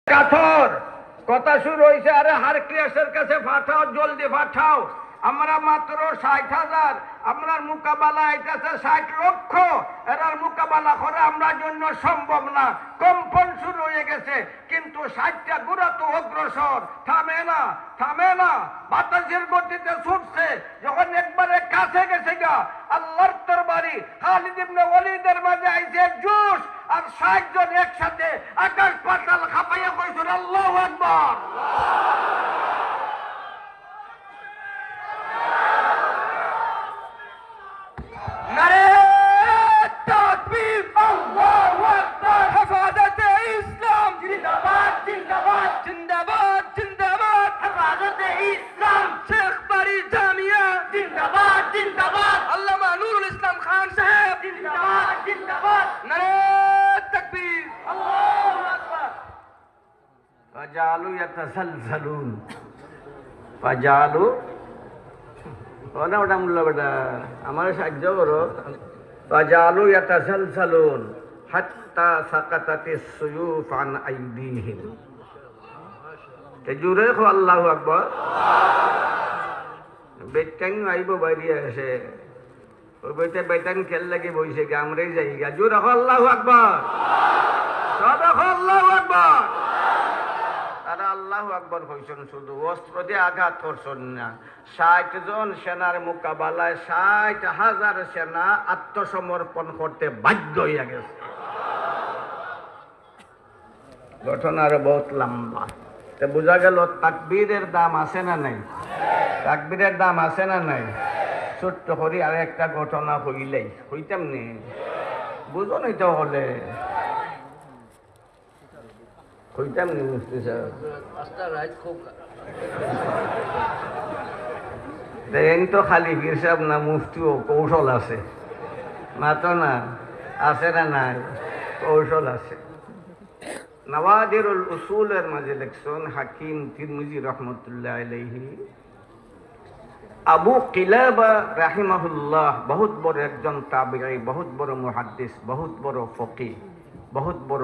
কাথর কথা শুরু হয়েছে। আরে হারক্লিয়াসের কাছে পাঠাও, জলদি পাঠাও। আমরা মাত্র 60,000, আমরার মোকাবেলা আইতাছে 60 লক্ষ। এরার মোকাবেলা করা আমরা জন্য সম্ভব না। কম্পন শুরু হয়ে গেছে, কিন্তু 60টা গুড়া তো অগ্রসর, থামে না, থামে না, বাতাসের গতিতে ছুটছে। যখন একবারে কাছে গেছে গা, আল্লাহর তরবারি খালিদ ইবনে ওয়ালিদের মাঝে আইছে জোশ, আর 60 জন একসাথে আকাশ পাতাল খাপাইয়া কইছেন আল্লাহু আকবার। নারে তাকবীর, আল্লাহু আকবার। হেফাজতে ইসলাম জিন্দাবাদ, জিন্দাবাদ, জিন্দাবাদ, জিন্দাবাদ। হেফাজতে ইসলাম শেখ বাড়ি জামিয়া জিন্দাবাদ, জিন্দাবাদ। আল্লামা নুরুল ইসলাম খান সাহেব জিন্দাবাদ, জিন্দাবাদ। নারে তাকবীর, আল্লাহু আকবার। ফাজালু ইয়াতাসালসালুন, ফাজালু ওটা ওটা মুল্লা বেটা আমার সাহায্য করো। ফাজালু ইয়াতাসালসালুন হাত্তা সাকাতাতিস সুয়ুফ আন আইদিহিম। তে জুরে কো আল্লাহু আকবার। বেটাং আইব বাইরে আসে, ওই বেটা বেটাং খেল লাগি বইছে গা, আমরাই যাই গা। জুরে কো আল্লাহু আকবার, সবে কো আল্লাহু আকবার। তারা আল্লাহু আকবার কইছেন, শুধু অস্ত্র দিয়ে আঘাত করছেন না। 60 জন সেনার মোকাবেলায় 60,000 সেনা আত্মসমর্পণ করতে বাধ্য হইয়া গেছে। ঘটনা আরো বহুত লম্বা। তো বোঝা গেল তাকবীরের দাম আছে না নাই? তাকবীরের দাম আছে না নাই? ছোট্ট করে আর একটা ঘটনা হইলেই হইতাম নি, বুঝো নাই তো হলে হইতাম নি মুফতি সাহেব। দেখেন তো খালি পীর সাহেব না, মুফতিও কৌশল আছে, মাত্র না আছে না নাই? কৌশল আছে। নওয়াদিরুল উসুলের মাঝে লিখছেন হাকিম তিরমিজি রহমতুল্লাহ আলাইহি, আবু কিলাবা রাহিমাহুল্লাহ বহুত বড় একজন তাবিঈ, বহুত বড় মুহাদ্দিস, বহুত বড় ফকিহ, বহুত বড়